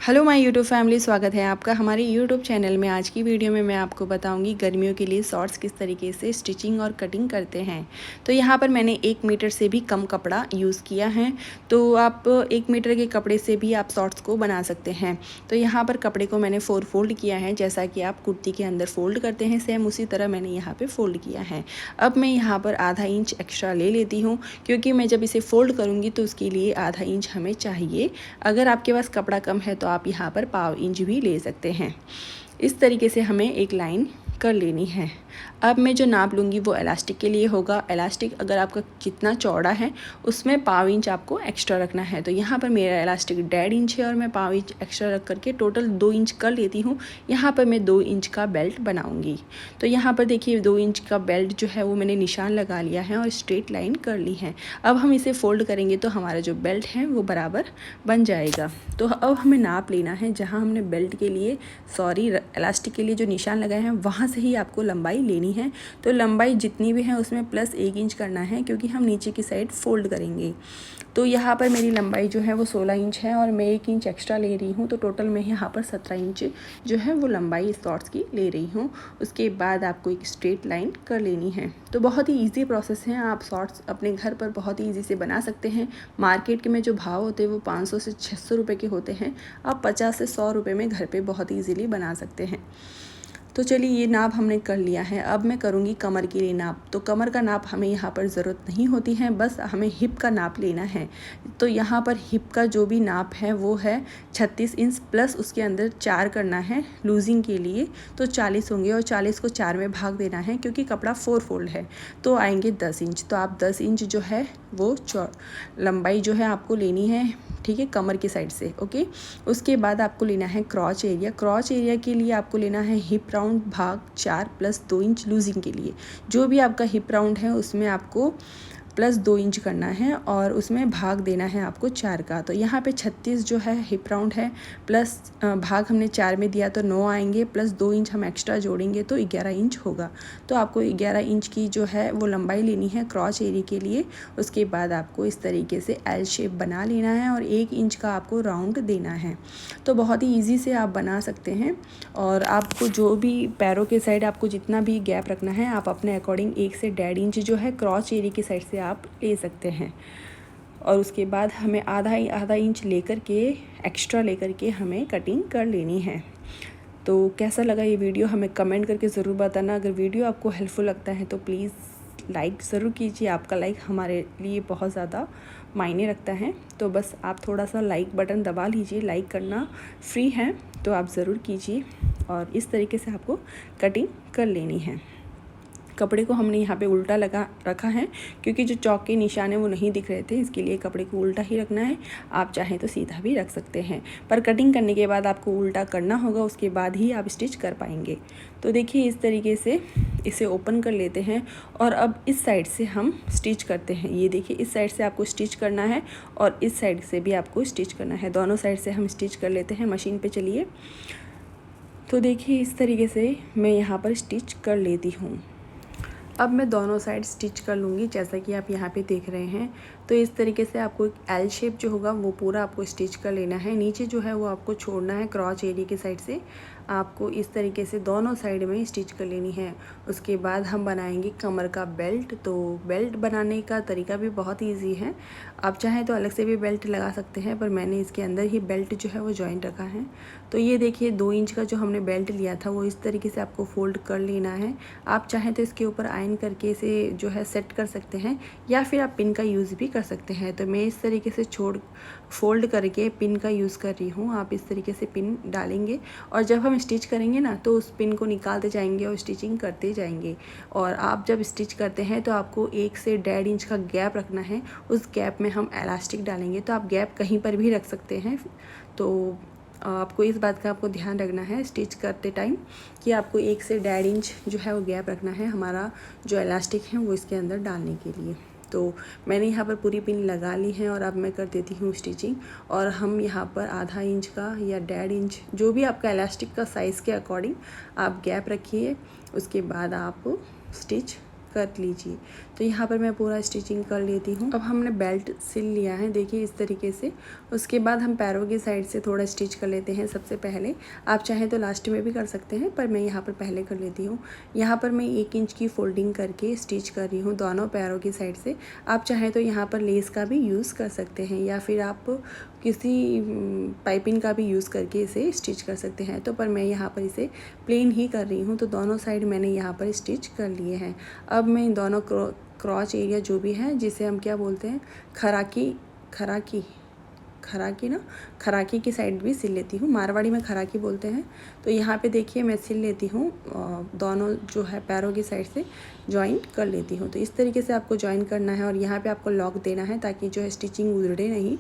Hello my YouTube family, स्वागत है आपका हमारे यूट्यूब चैनल में। आज की वीडियो में मैं आपको बताऊंगी गर्मियों के लिए शॉर्ट्स किस तरीके से स्टिचिंग और कटिंग करते हैं। तो यहाँ पर मैंने 1 मीटर से भी कम कपड़ा यूज़ किया है। तो आप 1 मीटर के कपड़े से भी आप शॉर्ट्स को बना सकते हैं। तो यहाँ पर कपड़े को मैंने 4 फोल्ड किया है, जैसा कि आप कुर्ती के अंदर फोल्ड करते हैं सेम उसी तरह मैंने यहाँ पर फोल्ड किया है। अब मैं यहाँ पर आधा इंच एक्स्ट्रा ले लेती हूँ, क्योंकि मैं जब इसे फोल्ड करूँगी तो उसके लिए आधा इंच हमें चाहिए। अगर आपके पास कपड़ा कम है तो आप यहाँ पर पाव इंच भी ले सकते हैं। इस तरीके से हमें एक लाइन कर लेनी है। अब मैं जो नाप लूँगी वो इलास्टिक के लिए होगा। इलास्टिक अगर आपका जितना चौड़ा है उसमें पाव इंच आपको एक्स्ट्रा रखना है। तो यहाँ पर मेरा इलास्टिक 1.5 इंच है और मैं पाव इंच एक्स्ट्रा रख करके टोटल 2 इंच कर लेती हूँ। यहाँ पर मैं 2 इंच का बेल्ट बनाऊँगी। तो यहाँ पर देखिए 2 इंच का बेल्ट जो है वो मैंने निशान लगा लिया है और स्ट्रेट लाइन कर ली है। अब हम इसे फोल्ड करेंगे तो हमारा जो बेल्ट है वो बराबर बन जाएगा। तो अब हमें नाप लेना है, जहाँ हमने बेल्ट के लिए इलास्टिक के लिए जो निशान लगाए हैं वहाँ से ही आपको लंबाई लेनी है। तो लंबाई जितनी भी है उसमें प्लस 1 इंच करना है, क्योंकि हम नीचे की साइड फोल्ड करेंगे। तो यहाँ पर मेरी लंबाई जो है वो 16 इंच है और मैं 1 इंच एक्स्ट्रा ले रही हूँ। तो टोटल मैं यहाँ पर 17 इंच जो है वो लंबाई शॉर्ट्स की ले रही हूँ। उसके बाद आपको एक स्ट्रेट लाइन कर लेनी है। तो बहुत ही ईजी प्रोसेस है, आप शॉर्ट्स अपने घर पर बहुत ही ईजी से बना सकते हैं। मार्केट में जो भाव होते हैं वो 500 से 600 रुपये के होते हैं। आप 50 से 100 रुपये में घर पे बहुत ईजीली बना सकते हैं। तो चलिए ये नाप हमने कर लिया है। अब मैं करूँगी कमर के लिए नाप। तो कमर का नाप हमें यहाँ पर ज़रूरत नहीं होती है, बस हमें हिप का नाप लेना है। तो यहाँ पर हिप का जो भी नाप है वो है 36 इंच प्लस उसके अंदर 4 करना है लूजिंग के लिए। तो 40 होंगे और 40 को 4 में भाग देना है, क्योंकि कपड़ा 4 फोल्ड है तो आएंगे 10 इंच। तो आप 10 इंच जो है वो लंबाई जो है आपको लेनी है, ठीक है, कमर की साइड से। ओके, उसके बाद आपको लेना है क्रॉच एरिया। क्रॉच एरिया के लिए आपको लेना है हिप राउंड भाग 4 प्लस 2 इंच लूजिंग के लिए। जो भी आपका हिप राउंड है उसमें आपको प्लस 2 इंच करना है और उसमें भाग देना है आपको 4 का। तो यहाँ पे 36 जो है हिप राउंड है, प्लस भाग हमने 4 में दिया तो 9 आएंगे, प्लस 2 इंच हम एक्स्ट्रा जोड़ेंगे तो 11 इंच होगा। तो आपको 11 इंच की जो है वो लंबाई लेनी है क्रॉच एरिया के लिए। उसके बाद आपको इस तरीके से एल शेप बना लेना है और 1 इंच का आपको राउंड देना है। तो बहुत ही ईजी से आप बना सकते हैं। और आपको जो भी पैरों के साइड आपको जितना भी गैप रखना है आप अपने अकॉर्डिंग 1 से 1.5 इंच जो है क्रॉच एरिया की साइड से आप ले सकते हैं। और उसके बाद हमें आधा इंच लेकर के एक्स्ट्रा लेकर के हमें कटिंग कर लेनी है। तो कैसा लगा ये वीडियो हमें कमेंट करके ज़रूर बताना। अगर वीडियो आपको हेल्पफुल लगता है तो प्लीज़ लाइक ज़रूर कीजिए। आपका लाइक हमारे लिए बहुत ज़्यादा मायने रखता है। तो बस आप थोड़ा सा लाइक बटन दबा लीजिए, लाइक करना फ्री है तो आप ज़रूर कीजिए। और इस तरीके से आपको कटिंग कर लेनी है। कपड़े को हमने यहाँ पे उल्टा लगा रखा है, क्योंकि जो चौक के निशान है वो नहीं दिख रहे थे, इसके लिए कपड़े को उल्टा ही रखना है। आप चाहें तो सीधा भी रख सकते हैं, पर कटिंग करने के बाद आपको उल्टा करना होगा, उसके बाद ही आप स्टिच कर पाएंगे। तो देखिए इस तरीके से इसे ओपन कर लेते हैं और अब इस साइड से हम स्टिच करते हैं। ये देखिए इस साइड से आपको स्टिच करना है और इस साइड से भी आपको स्टिच करना है। दोनों साइड से हम स्टिच कर लेते हैं। मशीन पे चलिए। तो देखिए इस तरीके से मैं यहाँ पर स्टिच कर लेती हूँ। अब मैं दोनों साइड स्टिच कर लूँगी, जैसा कि आप यहाँ पे देख रहे हैं। तो इस तरीके से आपको एक एल शेप जो होगा वो पूरा आपको स्टिच कर लेना है। नीचे जो है वो आपको छोड़ना है क्रॉच एरिया की साइड से। आपको इस तरीके से दोनों साइड में स्टिच कर लेनी है। उसके बाद हम बनाएंगे कमर का बेल्ट। तो बेल्ट बनाने का तरीका भी बहुत ईजी है। आप चाहें तो अलग से भी बेल्ट लगा सकते हैं, पर मैंने इसके अंदर ही बेल्ट जो है वो जॉइंट रखा है। तो ये देखिए 2 इंच का जो हमने बेल्ट लिया था वो इस तरीके से आपको फोल्ड कर लेना है। आप चाहें तो इसके ऊपर आयरन करके इसे जो है सेट कर सकते हैं, या फिर आप पिन का यूज़ भी कर सकते हैं। तो मैं इस तरीके से फोल्ड करके पिन का यूज़ कर रही हूँ। आप इस तरीके से पिन डालेंगे और जब हम स्टिच करेंगे ना तो उस पिन को निकालते जाएंगे और स्टिचिंग करते जाएंगे। और आप जब स्टिच करते हैं तो आपको 1 से 1.5 इंच का गैप रखना है। उस गैप में हम इलास्टिक डालेंगे। तो आप गैप कहीं पर भी रख सकते हैं। तो आपको इस बात का आपको ध्यान रखना है स्टिच करते टाइम कि आपको 1 से 1.5 इंच जो है वो गैप रखना है हमारा जो इलास्टिक है वो इसके अंदर डालने के लिए। तो मैंने यहाँ पर पूरी पिन लगा ली है और अब मैं कर देती हूँ स्टिचिंग। और हम यहाँ पर आधा इंच का या 1.5 इंच जो भी आपका इलास्टिक का साइज़ के अकॉर्डिंग आप गैप रखिए। उसके बाद आप स्टिच कर लीजिए। तो यहाँ पर मैं पूरा स्टिचिंग कर लेती हूँ। अब हमने बेल्ट सिल लिया है, देखिए इस तरीके से। उसके बाद हम पैरों की साइड से थोड़ा स्टिच कर लेते हैं सबसे पहले। आप चाहें तो लास्ट में भी कर सकते हैं, पर मैं यहाँ पर पहले कर लेती हूँ। यहाँ पर मैं 1 इंच की फोल्डिंग करके स्टिच कर रही हूँ दोनों पैरों की साइड से। आप चाहें तो यहाँ पर लेस का भी यूज़ कर सकते हैं, या फिर आप किसी पाइपिंग का भी यूज़ करके इसे स्टिच कर सकते हैं। तो पर मैं यहाँ पर इसे प्लेन ही कर रही हूँ। तो दोनों साइड मैंने यहाँ पर स्टिच कर लिए हैं। अब मैं इन दोनों क्रॉच एरिया जो भी है, जिसे हम क्या बोलते हैं, खराकी की साइड भी सिल लेती हूँ। मारवाड़ी में खराकी बोलते हैं। तो यहाँ पे देखिए मैं सिल लेती हूँ, दोनों जो है पैरों की साइड से जॉइन कर लेती हूँ। तो इस तरीके से आपको जॉइन करना है और यहाँ पे आपको लॉक देना है ताकि जो है स्टिचिंग उधड़े नहीं।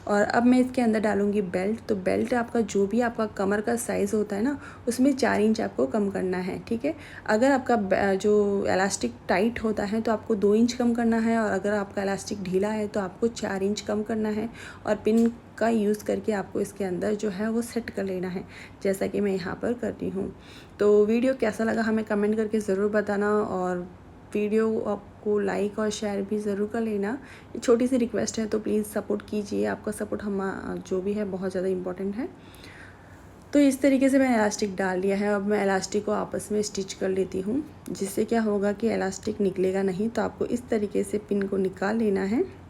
और अब मैं इसके अंदर डालूँगी बेल्ट। तो बेल्ट आपका जो भी आपका कमर का साइज़ होता है ना, उसमें 4 इंच आपको कम करना है, ठीक है। अगर आपका जो इलास्टिक टाइट होता है तो आपको 2 इंच कम करना है, और अगर आपका इलास्टिक ढीला है तो आपको 4 इंच कम करना है। और पिन का यूज़ करके आपको इसके अंदर जो है वो सेट कर लेना है, जैसा कि मैं यहाँ पर कर रही हूँ। तो वीडियो कैसा लगा हमें कमेंट करके ज़रूर बताना, और वीडियो आपको लाइक और शेयर भी ज़रूर कर लेना। छोटी सी रिक्वेस्ट है, तो प्लीज़ सपोर्ट कीजिए। आपका सपोर्ट हम जो भी है बहुत ज़्यादा इम्पोर्टेंट है। तो इस तरीके से मैंने इलास्टिक डाल लिया है। अब मैं इलास्टिक को आपस में स्टिच कर लेती हूँ, जिससे क्या होगा कि इलास्टिक निकलेगा नहीं। तो आपको इस तरीके से पिन को निकाल लेना है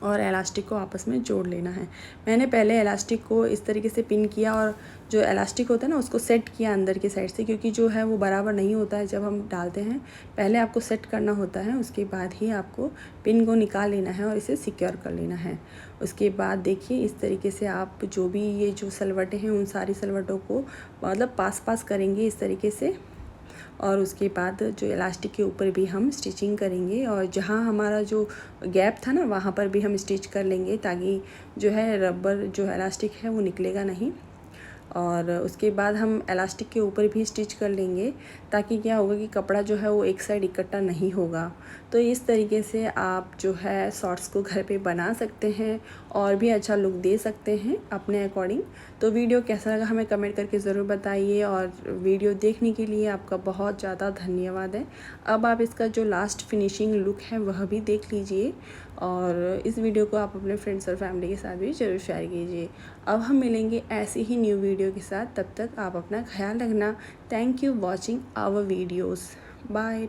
और इलास्टिक को आपस में जोड़ लेना है। मैंने पहले इलास्टिक को इस तरीके से पिन किया, और जो इलास्टिक होता है ना उसको सेट किया अंदर की साइड से, क्योंकि जो है वो बराबर नहीं होता है जब हम डालते हैं। पहले आपको सेट करना होता है, उसके बाद ही आपको पिन को निकाल लेना है और इसे सिक्योर कर लेना है। उसके बाद देखिए इस तरीके से आप जो भी ये जो सलवटें हैं उन सारी सलवटों को मतलब पास करेंगे इस तरीके से। और उसके बाद जो इलास्टिक के ऊपर भी हम स्टिचिंग करेंगे, और जहाँ हमारा जो गैप था ना वहाँ पर भी हम स्टिच कर लेंगे, ताकि जो है रबर जो इलास्टिक है वो निकलेगा नहीं। और उसके बाद हम इलास्टिक के ऊपर भी स्टिच कर लेंगे, ताकि क्या होगा कि कपड़ा जो है वो एक साइड इकट्ठा नहीं होगा। तो इस तरीके से आप जो है शॉर्ट्स को घर पे बना सकते हैं और भी अच्छा लुक दे सकते हैं अपने अकॉर्डिंग। तो वीडियो कैसा लगा हमें कमेंट करके ज़रूर बताइए, और वीडियो देखने के लिए आपका बहुत ज़्यादा धन्यवाद है। अब आप इसका जो लास्ट फिनिशिंग लुक है वह भी देख लीजिए, और इस वीडियो को आप अपने फ्रेंड्स और फैमिली के साथ भी ज़रूर शेयर कीजिए। अब हम मिलेंगे ऐसी ही न्यू वीडियो के साथ, तब तक आप अपना ख्याल रखना। Thank you watching our videos. Bye.